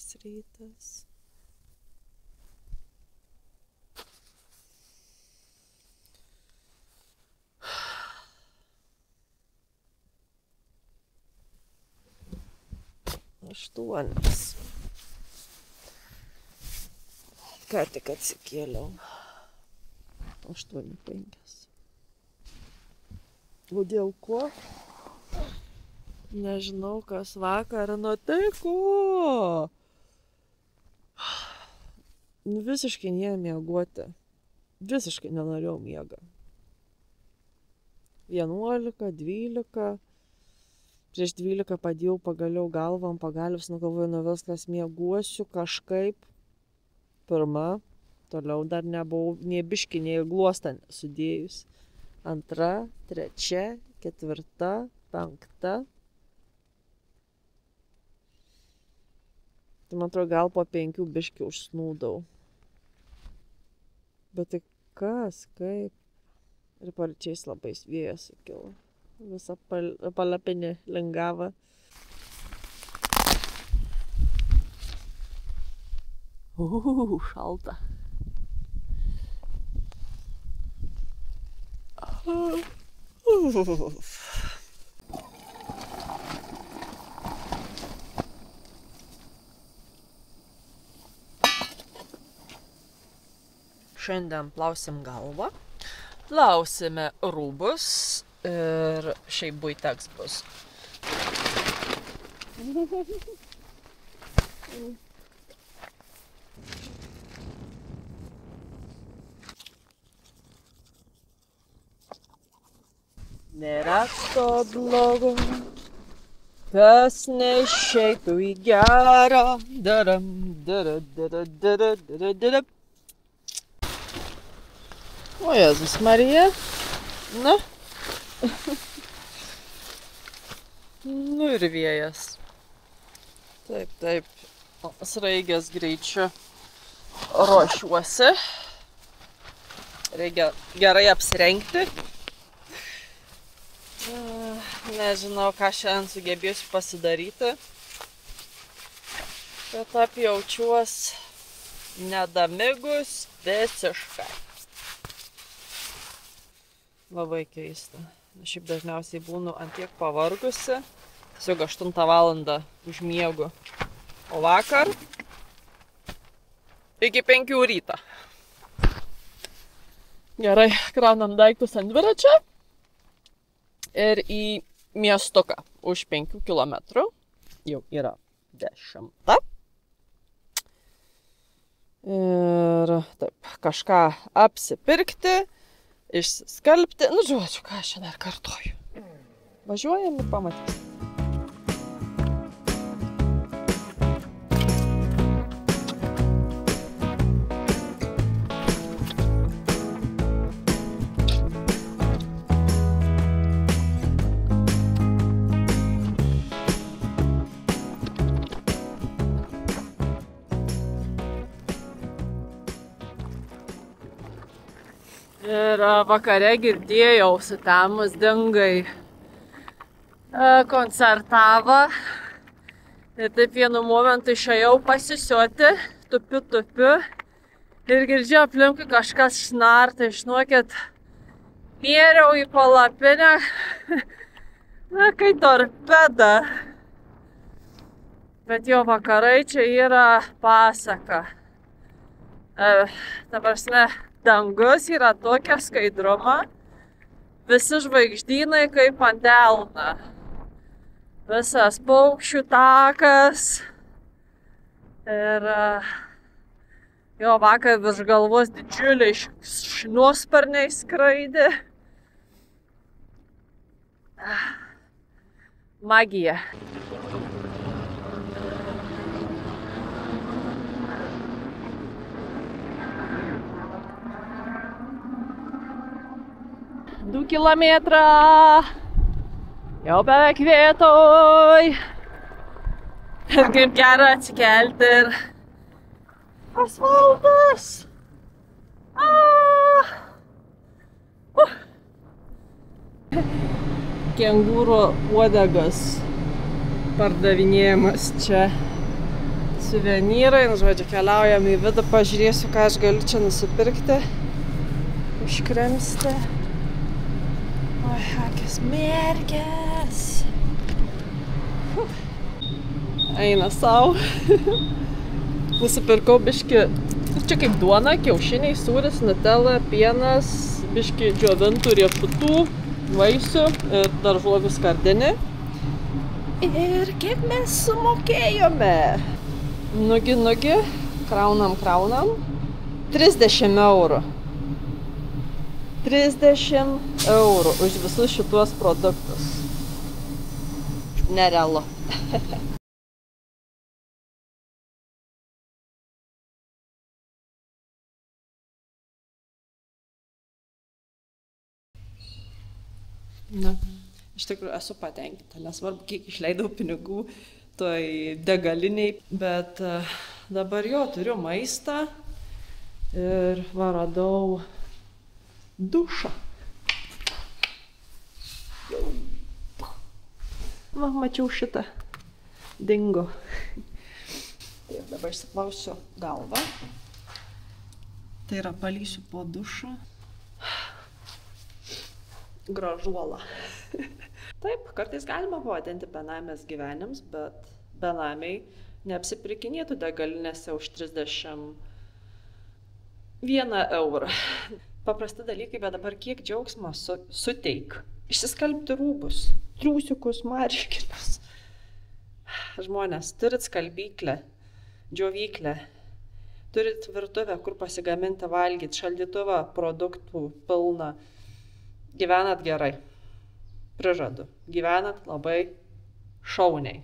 Labas rytas. Aštuonios. Ką tik atsikėliau. 8:05. O dėl ko? Nežinau, kas vakar nutiko. Visiškai nemiegoti. Visiškai nenorėjau miegą. 11, 12. Prieš 12 padėjau pagaliau galvą ant pagalvės, nugalvoju, nu viskas mieguosiu kažkaip. Pirma, toliau dar nebuvau nei biškį, nei glostą sudėjus. 2, 3, 4, 5. Tai man atrodo, gal po 5 biškį užsnūdau. Bet tai kas, kaip? Ir paryčiais labai vėjas sukilo. Visa palapinė lingavo. Šalta. Šiandien plausim galvą, plausime rūbus ir šiaip buiteks bus. Nėra to blogo, kas neišeitų į gerą. Daram, dara, dara, dara, dara, dara. O Jėzus Marija, na. Nu ir vėjas. Taip, taip, sraigės greičiu ruošiuosi. Reikia gerai apsirengti. Nežinau, ką šiandien sugebėsiu pasidaryti. Bet apjaučiuos nedamigus visiškai. Labai keista. Šiaip dažniausiai būnu antiek pavargusi. Tiesiog 8 valandą užmiegu. O vakar iki 5 ryto. Gerai, kraunam daiktus ant dviračio. Ir į miestuką už 5 kilometrų. Jau yra 10. Ir taip, kažką apsipirkti. Išsiskalbti. Nu, žodžiu, ką aš čia dar kartoju. Važiuojam ir pamatysim. Ir vakare girdėjau, sutemus dingai koncertavo. Ir taip vienu momentu išėjau pasisioti, tupiu. Ir girdžiu aplinkui kažkas šnarta, žinokit, nėriau į palapinę, na, kai torpeda. Bet jo vakarai čia yra pasaka. Ta prasme, dangus yra tokia skaidruma, visi žvaigždynai kaip ant delno. Visas paukščių takas. Ir jo vakar virš galvos didžiuliai šikšnosparniai skraidė. Magija. Du kilometrą, jau beveik vietoj. Ir kaip gera atsikelti ir asfaltas. Kengūrų uodegas pardavinėjamas čia Suvenyrai, nu, žodžiu, keliaujam į vidų, pažiūrėsiu, ką aš galiu čia nusipirkti. Užkremsti. Oi, akis merkės. Eina savo. Nusipirkau biški, čia kaip duona, kiaušiniai, sūris, nutela, pienas, biški džiovintų riešutų, vaisių ir daržovių skardinį. Ir kiek mes sumokėjome? Nugi, kraunam. 30 eurų. 30 eurų už visus šituos produktus. Nerealu. Na, iš tikrųjų esu patenkinta, nesvarbu, kiek išleidau pinigų toj degaliniai, bet dabar jo turiu maistą ir radau dušą. Va, mačiau šitą. Dingo. Taip, dabar išsiplausiu galvą. Tai yra palysiu po dušą. Gražuola. Taip, kartais galima pavadinti benamės gyvenims, bet benamiai neapsipirkinėtų degalinėse už 31 eurą. Paprasti dalykai, bet dabar kiek džiaugsmo suteik. Išsiskalbti rūbus, triūsiukus, marškinius. Žmonės, turit skalbyklę, džiovyklę, turit virtuvę, kur pasigaminti valgyti, šaldytuvą, produktų pilną. Gyvenat gerai. Prižadu. Gyvenat labai šauniai.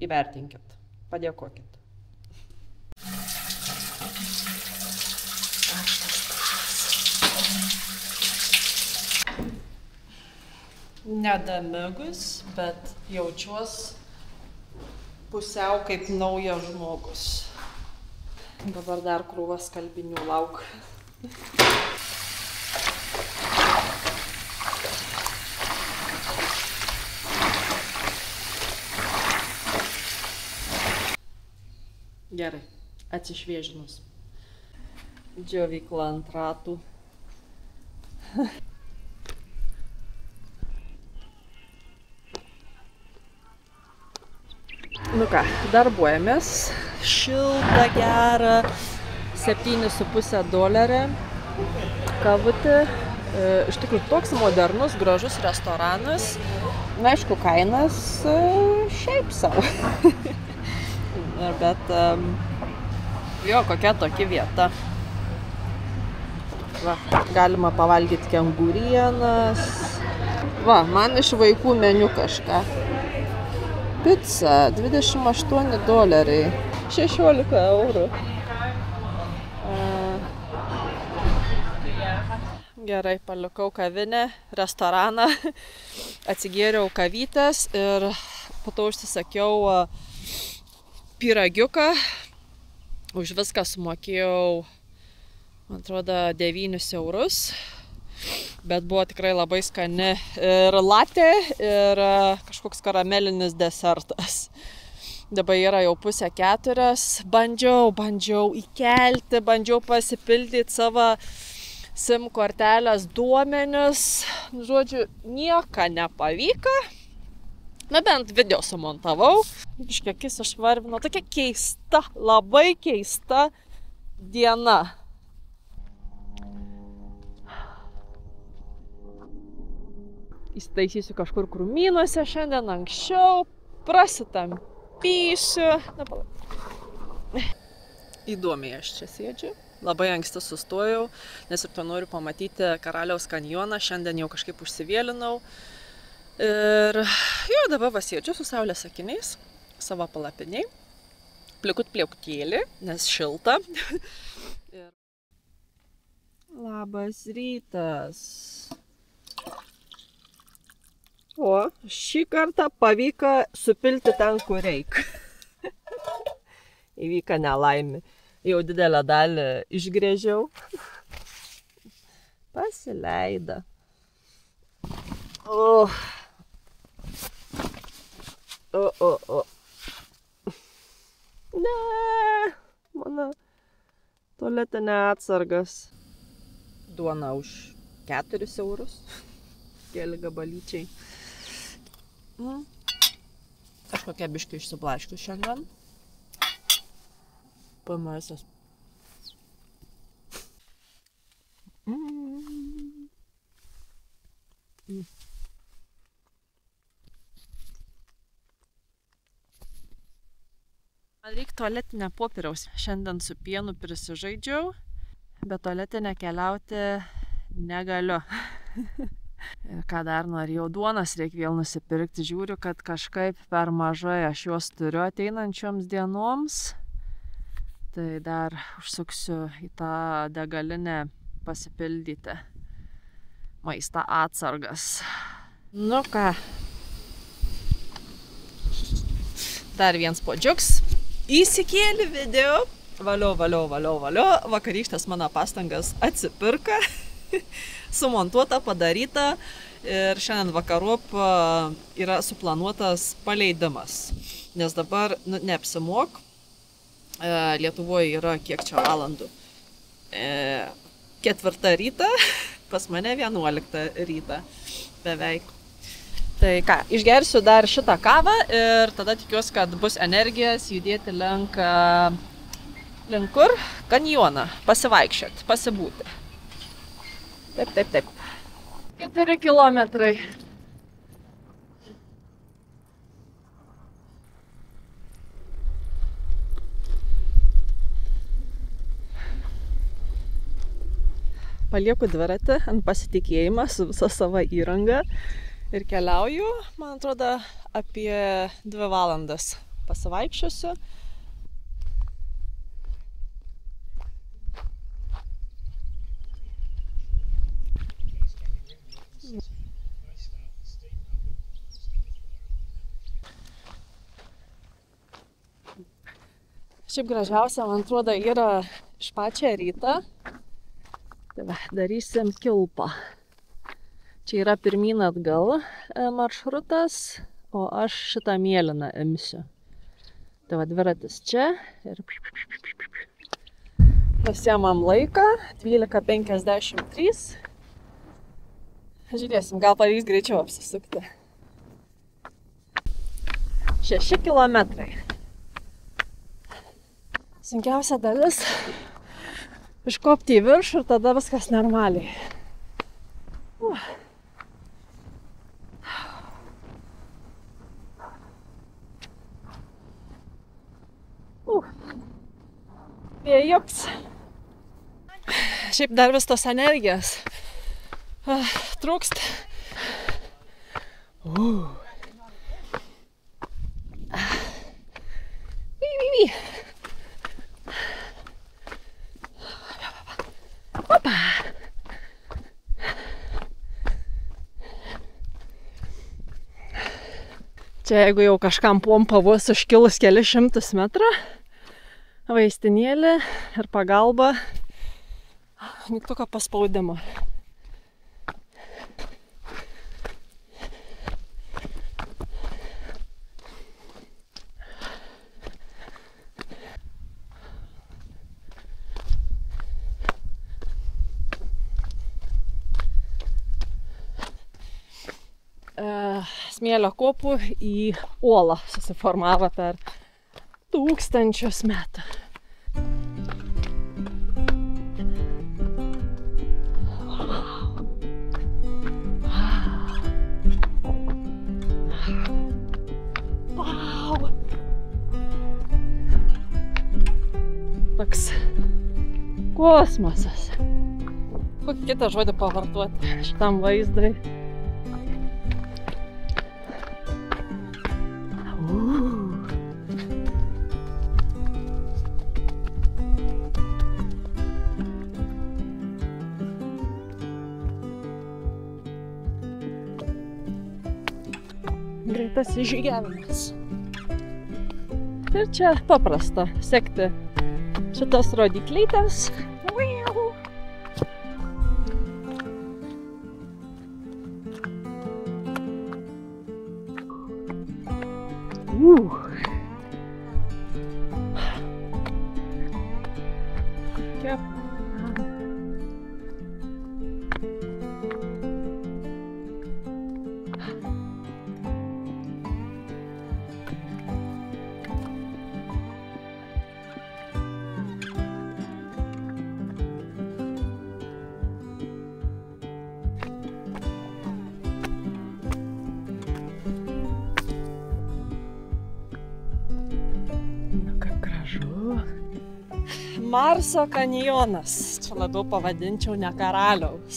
Įvertinkit. Padėkokit. Nedamigus, bet jaučiuos pusiau kaip naujas žmogus. Dabar dar krūva skalbinių lauk. Gerai, atsišviežinus. Džiovykla ant ratų. Nu ką, darbuojamės. Šilta, gera, 7,5 $. Kavutė. Iš tikrųjų, toks modernus, gražus restoranas. Na, aišku, kainas šiaip savo. Bet jo, kokia tokia vieta. Va, galima pavalgyti kengurienas. Va, man iš vaikų meniu kažką. Pica, 28 $, 16 eurų. Gerai, palikau kavinę, restoraną, atsigėriau kavytės ir po to užsisakiau pyragiuką. Už viską sumokėjau, man atrodo, 9 eurus. Bet buvo tikrai labai skani ir latė, ir kažkoks karamelinis desertas. Dabar yra jau 3:30. Bandžiau įkelti, bandžiau pasipildyti savo SIM kortelės duomenis. Žodžiu, nieko nepavyko. Na bent video sumontavau. Iškiekis išvarvino. Tokia keista, labai keista diena. Įsitaisysiu kažkur krūmynuose šiandien anksčiau. Prasitampysiu. Na, palauk. Įdomiai aš čia sėdžiu. Labai anksti sustojau, nes ir to noriu pamatyti Karaliaus kanjoną. Šiandien jau kažkaip užsivėlinau. Ir jo, dabar vasėdžiu su saulės akiniais, savo palapiniai, pliekutėlį, nes šilta. Labas rytas. O, šį kartą pavyko supilti ten, kur reik. Įvyko nelaimė. Jau didelę dalį išgrėžiau. Pasileida. Ne, mano tualetinė atsargas. Duona už 4 eurus. Keli gabalyčiai. Kažkokia biškiai išsiblaškiu šiandien. PMS-as. Man reikia tualetinę popieriaus. Šiandien su pienu prisižaidžiau, bet tualetinę keliauti negaliu. Ir ką dar norėjau, duonas reikia vėl nusipirkti. Žiūriu, kad kažkaip per mažai aš juos turiu ateinančioms dienoms. Tai dar užsuksiu į tą degalinę pasipildyti maistą atsargas. Nu ką. Dar viens puodžiuks. Įsikėlė video. Valio. Vakarykštės mano pastangas atsipirka. Sumontuota, padaryta. Ir šiandien vakarop yra suplanuotas paleidimas. Nes dabar neapsimok. Lietuvoje yra kiek čia valandų. 4 rytą. Pas mane 11 rytą. Beveik. Tai ką, išgersiu dar šitą kavą ir tada tikiuosi, kad bus energijas judėti link kur? Kanjoną. Pasivaikščioti, pasibūti. Taip. 4 kilometrai. Palieku dviratį ant pasitikėjimą su visa sava įranga. Ir keliauju, man atrodo, apie 2 valandas pasivaikščiosiu. Šiaip gražiausia, man atrodo, yra iš pačią rytą. Tai va, darysim kilpą. Čia yra pirmyn atgal maršrutas, o aš šitą mėlyną imsiu. Tai va, dviratis čia ir pasiemam laiką, 12:53. Žiūrėsim, gal pavyks greičiau apsisukti. 6 kilometrai. Sunkiausia dalis iškopti į viršų ir tada viskas normaliai. Vėjuks. Šiaip dar vis tos energijos trūksta. Opa. Čia jeigu jau kažkam pompa vos užkilus kelius šimtus metrų, vaistinėlė ir pagalba mygtuko paspaudimo. Smėlio kopų į uolą susiformavo per tūkstančius metų. Wow! Toks kosmosas. Kokį kitą žodį pavartoti šitam vaizdui? Greitas žygiavimas. Ir čia paprasta sekti šitas rodyklytes. Marso kanjonas. Čia labiau pavadinčiau ne karaliaus.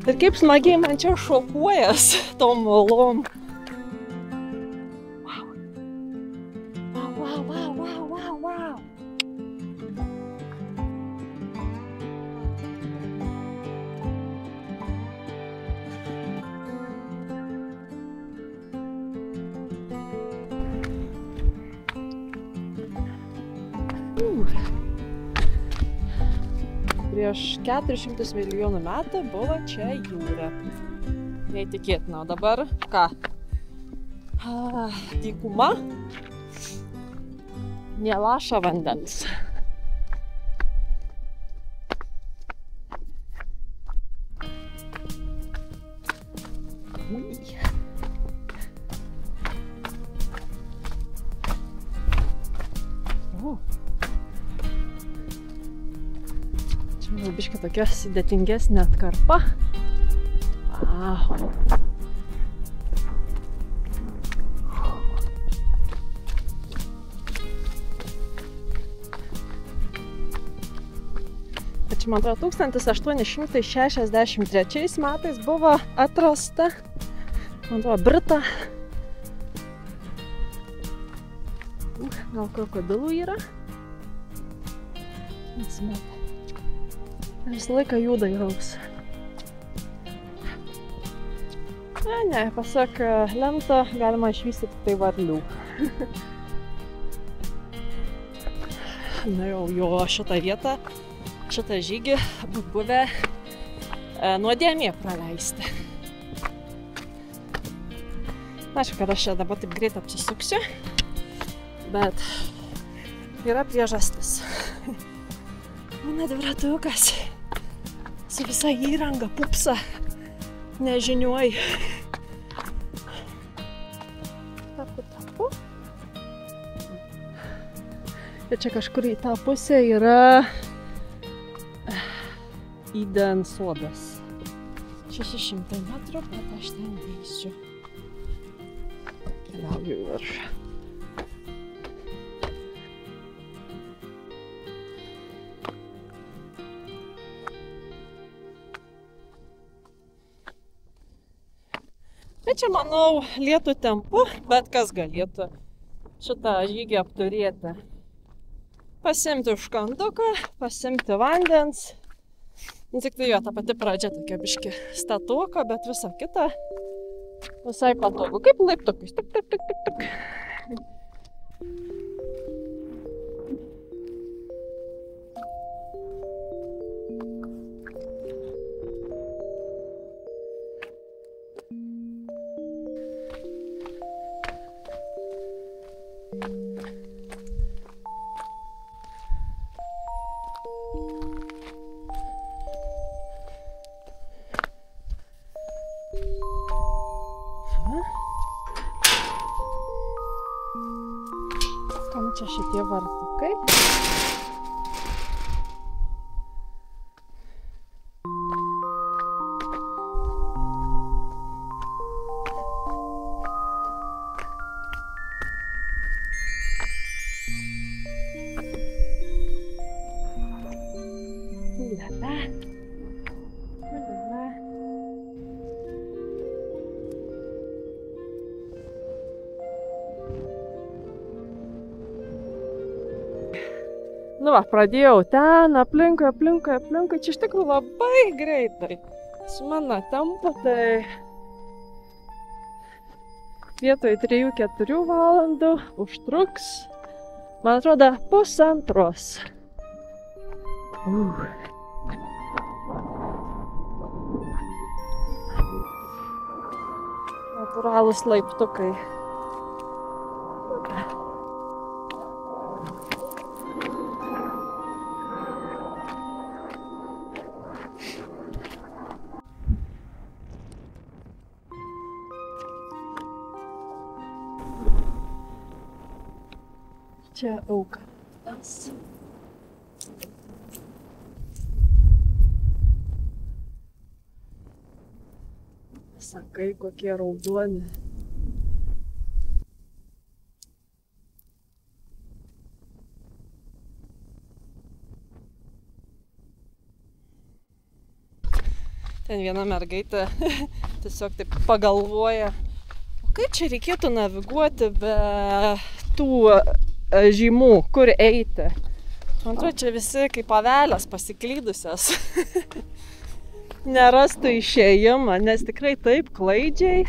Ir kaip smagiai man čia šokuojas tom uolom. Wow. Prieš 400 milijonų metų buvo čia jūra. Neįtikėtina. O dabar ką? Dykuma. Nelaša vandens. Čia biškį tokia sudėtingesnė atkarpa. Wow. Čia, man atrodo, 1863 metais buvo atrasta, man atrodo, Brita. Gal krokodilų yra? Atsimetė. Visą laiką juda jaus. Ne, pasak lento, galima išvysti tik tai varlių. Na jau šitą vietą, šitą žygį buvę nuodėmė praleisti. Aišku, kad aš čia dabar taip greit apsisuksiu, bet yra priežastis. Mano dviratukas su visa įranga pupsa, nežiniuoj. Tapu. Ir čia kažkur į tą pusę yra Eden sodas. 600 metrų, bet aš ten neisiu. Keliauju į viršų. Bet čia, manau, lietų tempu, bet kas galėtų šitą žygį apturėti. Pasimti užkanduką, pasimti vandens. Tik tai jo, ta pati pradžia tokia biški statuoka, bet visa kita visai patogu. Kaip laiptukais. Tik. Kam čia šitie vartukai? Nu va, pradėjau ten, aplinkui. Čia iš tikrųjų labai greitai. Su mano tempu, tai vietoj 3-4 valandų užtruks, man atrodo, 1,5. Natūralūs laiptukai. Čia eukaliptas. Sakai, kokie raudoni. Ten viena mergaitė tiesiog taip pagalvoja, o kaip čia reikėtų naviguoti be tų žymų, kur eiti. Man atrodo, čia visi kaip avelės pasiklydusios. Nerastų išėjimą, nes tikrai taip klaidžiai.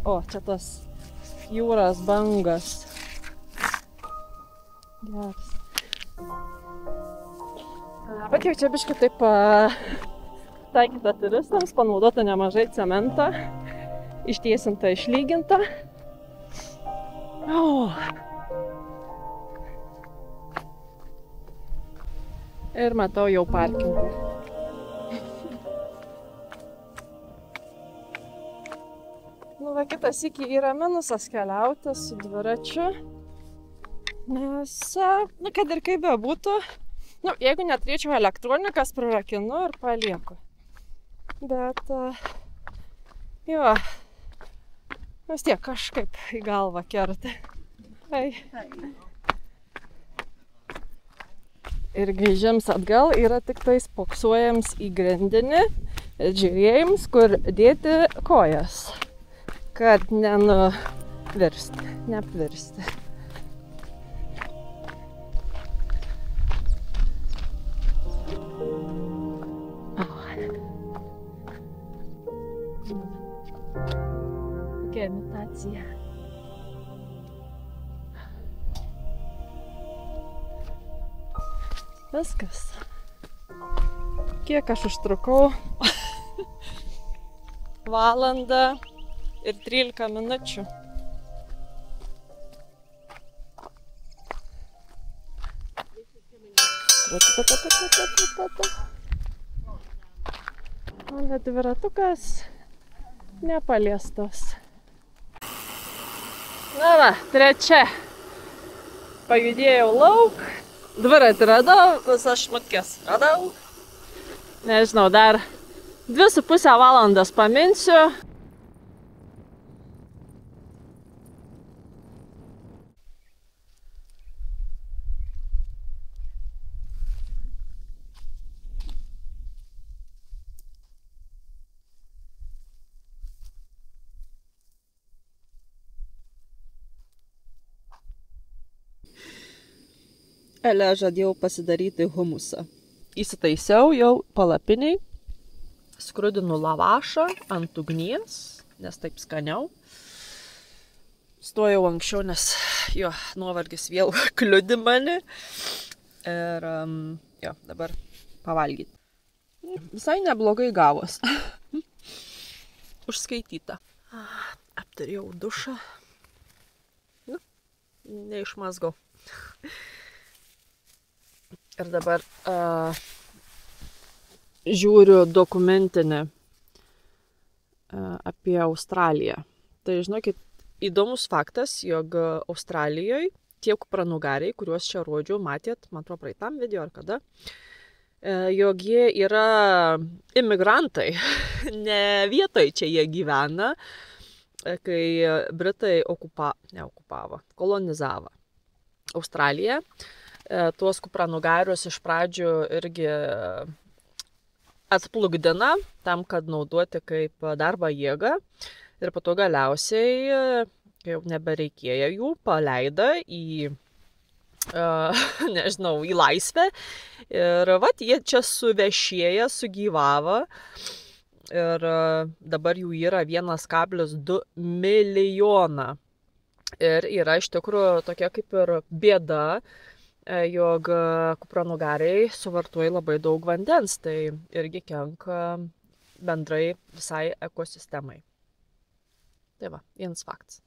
O, čia tas jūros bangas. Geras. Bet jau čia biškai taip taikyta turistams, panaudota nemažai cemento, ištiesinta, išlyginta. Ir matau jau parkingą. Nu, va, kitas iki yra minusas keliauti su dviračiu, nes, nu, kad ir kaip bebūtų, nu, jeigu neturėčiau elektronikas, prarakinu ir palieku. Bet, jo, vis tiek kažkaip į galvą kerta. Ir grįžims atgal yra tik tai spoksuojams į grindinį ir žiūrėjams, kur dėti kojas, kad neapvirsti. Tokia imitacija. Viskas. Kiek aš užtrukau? Valandą ir 13 minučių. Mano dviratukas nepaliestas. Na va, trečia. Pajudėjau lauk. Dviratį radau, visas šmutkės radau. Nežinau, dar 2,5 valandas paminsiu. Ale žadėjau pasidaryti humusą. Įsitaisiau jau palapiniai, skrudinu lavašą ant ugnies, nes taip skaniau. Stojau anksčiau, nes jo, nuovargis vėl kliudi mane. Ir jo, dabar pavalgyti. Visai neblogai gavos. Užskaityta. Apturėjau dušą. Nu, neišmazgau. Ir dabar žiūriu dokumentinę apie Australiją. Tai žinokit, įdomus faktas, jog Australijoje tie kupranugariai, kuriuos čia rodžiau, matėt, man atrodo, praeitam video ar kada, jog jie yra imigrantai, ne vietoj čia jie gyvena, kai Britai kolonizavo Australiją. Tuos kupranugarius iš pradžių irgi atplukdina tam, kad naudoti kaip darbo jėgą. Ir po to galiausiai, kai jau nebereikėjo jų, paleido į, nežinau, į laisvę. Ir vat, jie čia suvešėję, sugyvavo. Ir dabar jų yra 1,2 milijoną. Ir yra iš tikrųjų tokia kaip ir bėda, jog kupranugariai suvartoja labai daug vandens, tai irgi kenkia bendrai visai ekosistemai. Tai va, vienas faktas.